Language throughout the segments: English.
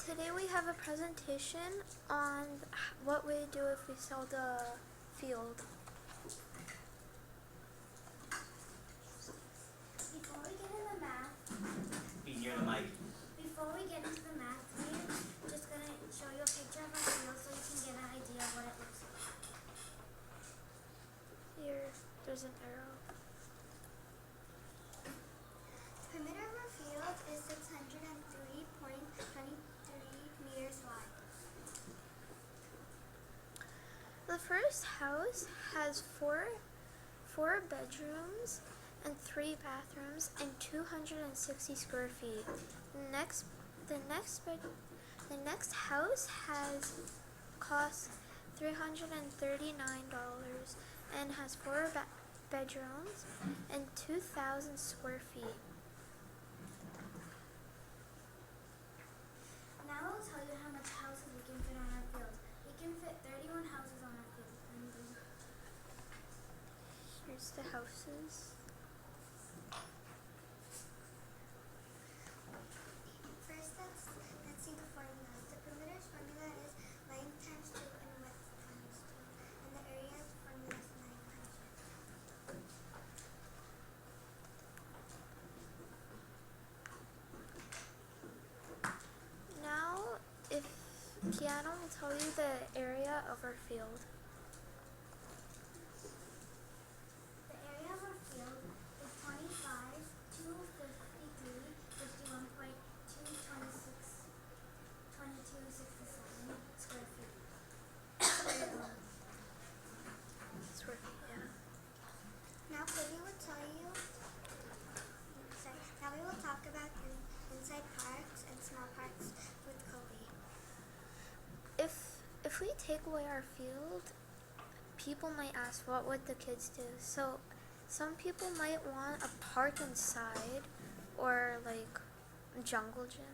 Today we have a presentation on what we do if we sell the field. Before we get into the math, Be near the mic. before we get into the math, we're just going to show you a picture of our field so you can get an idea of what it looks like. Here, there's an arrow. The perimeter of our field is 603.23 meters wide. The first house has four bedrooms and 3 bathrooms and 260 square feet. The next house has cost $339 and has 4 bedrooms and 2,000 square feet. Now I'll tell you how much houses we can fit on our field. We can fit 31 houses on our field. Here's the houses. First, let's see the formula. The perimeter's formula is length times 2 and width times 2. And the area's formula is 9 times width. Now, if Kiana will tell you the area of our field. The area of our field is 25, 253, 51.226, 2267 square feet. Square feet, yeah. Now Kobe will tell you, now we will talk about inside parks and small parks with Kobe. If we take away our field, people might ask, what would the kids do? So some people might want a park inside or like a jungle gym.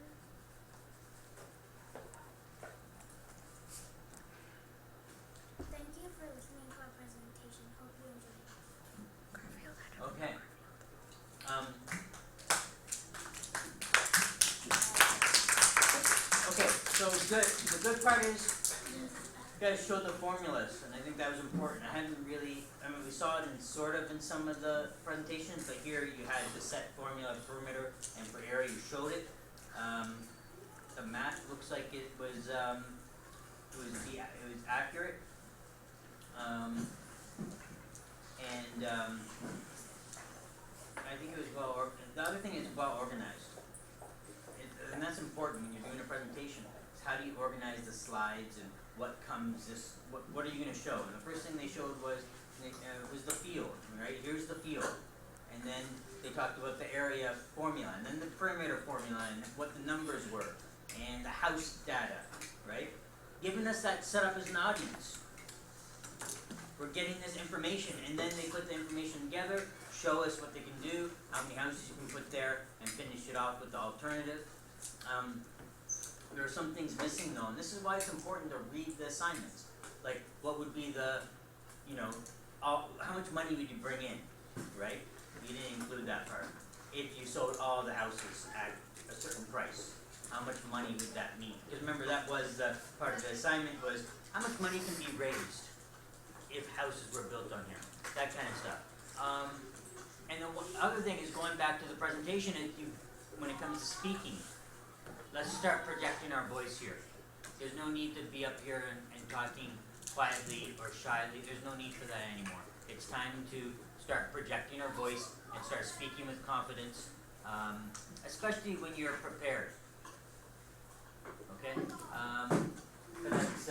Thank you for listening to our presentation. Hope you enjoyed it. Okay. Okay, so the good part is you guys showed the formulas, and I think that was important. I hadn't really, we saw it sort of in some of the presentations, but here you had the set formula, perimeter, and for area, you showed it. The math looks like it was accurate. I think it was the other thing is well organized. And that's important when you're doing a presentation. Is how do you organize the slides and what are you going to show? And the first thing they showed was the field, right? Here's the field. And then they talked about the area formula, and then the perimeter formula, and what the numbers were, and the house data, right? Giving us that setup as an audience. We're getting this information, and then they put the information together, show us what they can do, how many houses you can put there, and finish it off with the alternative. There are some things missing though, and this is why it's important to read the assignments. Like, what would be the, how much money would you bring in, right? You didn't include that part. If you sold all the houses at a certain price, how much money would that mean? Because remember, that was the part of the assignment was, how much money can be raised if houses were built on here? That kind of stuff. And the other thing is going back to the presentation, when it comes to speaking, let's start projecting our voice here. There's no need to be up here and talking quietly or shyly. There's no need for that anymore. It's time to start projecting our voice and start speaking with confidence, especially when you're prepared. Okay? But that's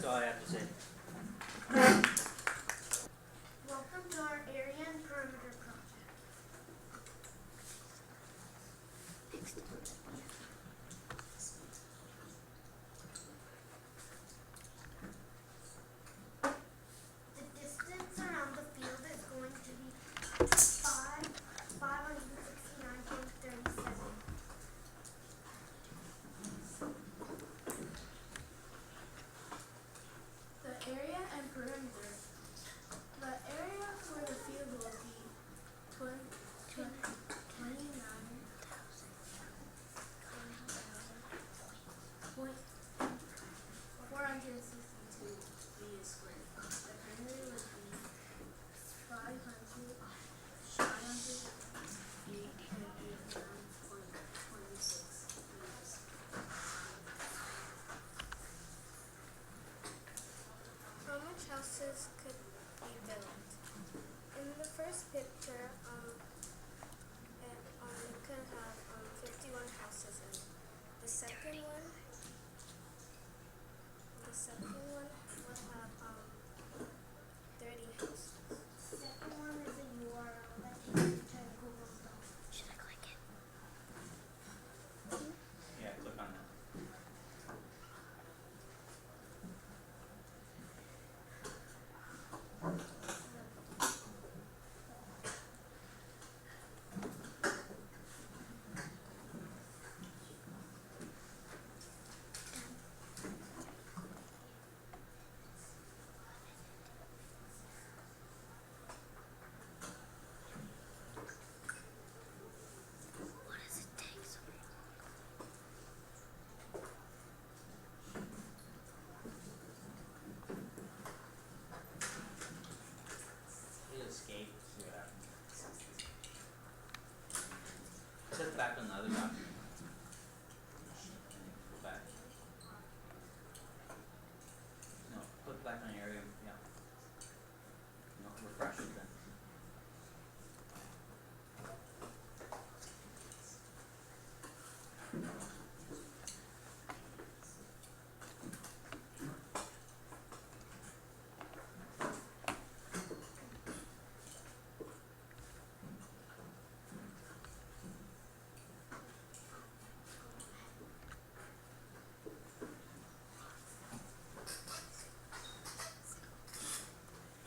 all I have to say. Welcome to our Aryan perimeter project. The distance around the field is going to be 569.37. The area and perimeter. The area for the field will be 29 houses could be built. In the first picture, it could have 51 houses in it. The second one would have 30 houses. Second one is a URL that takes you to Google Docs. Should I click it? Yeah, click on that. What does it take so long? Hit escape, see what happens. Click back on the other document. Go back. No, click back on area, yeah. No, refresh it then.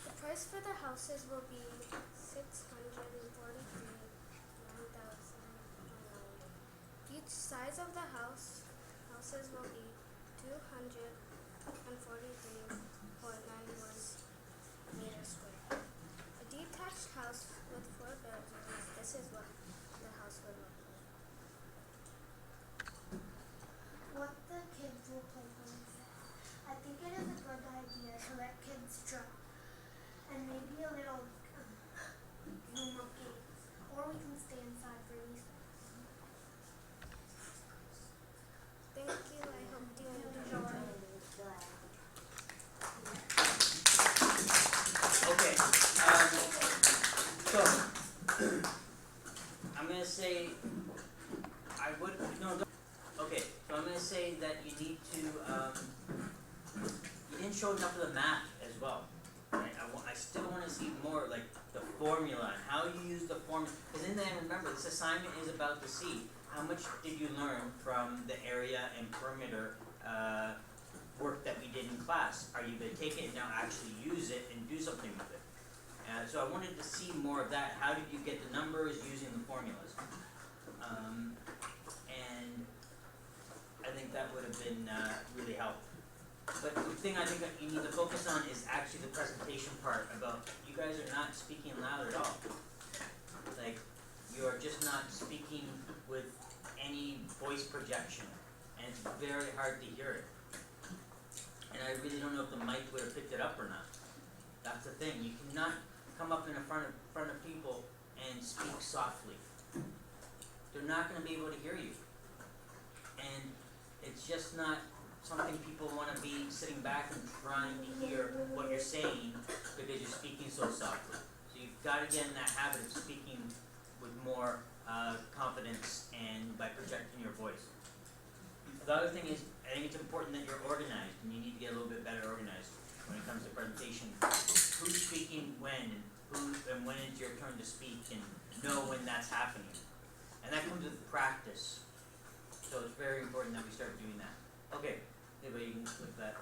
The price for the houses will be $643,990. Each size of the houses will be 243.91 meters square. A detached house with 4 bedrooms, this is what the house would look like. What the kids will play with. I think it is a good idea to let kids draw. And maybe a little game of games. Or we can stay inside for recess. Thank you, I hope you enjoyed. Okay, so, I'm gonna say, I would, no, don't, okay, so I'm gonna say that you need to, you didn't show enough of the math as well, right? I still wanna see more, like, the formula, and how you use the formula, cause in the end, remember, this assignment is about to see, how much did you learn from the area and perimeter, work that we did in class? Are you gonna take it and now actually use it and do something with it? So I wanted to see more of that. How did you get the numbers using the formulas? And I think that would have been really helpful. But the thing I think that you need to focus on is actually the presentation part about, you guys are not speaking loud at all. Like, you are just not speaking with any voice projection, and it's very hard to hear it. And I really don't know if the mic would have picked it up or not. That's the thing, you cannot come up in front of people and speak softly. They're not gonna be able to hear you. And it's just not something people wanna be sitting back and trying to hear what you're saying because you're speaking so softly. So you've gotta get in that habit of speaking with more confidence and by projecting your voice. The other thing is, I think it's important that you're organized, and you need to get a little bit better organized when it comes to presentation. Who's speaking when, and when is your turn to speak, and know when that's happening. And that comes with practice. So it's very important that we start doing that. Okay, anybody can click that.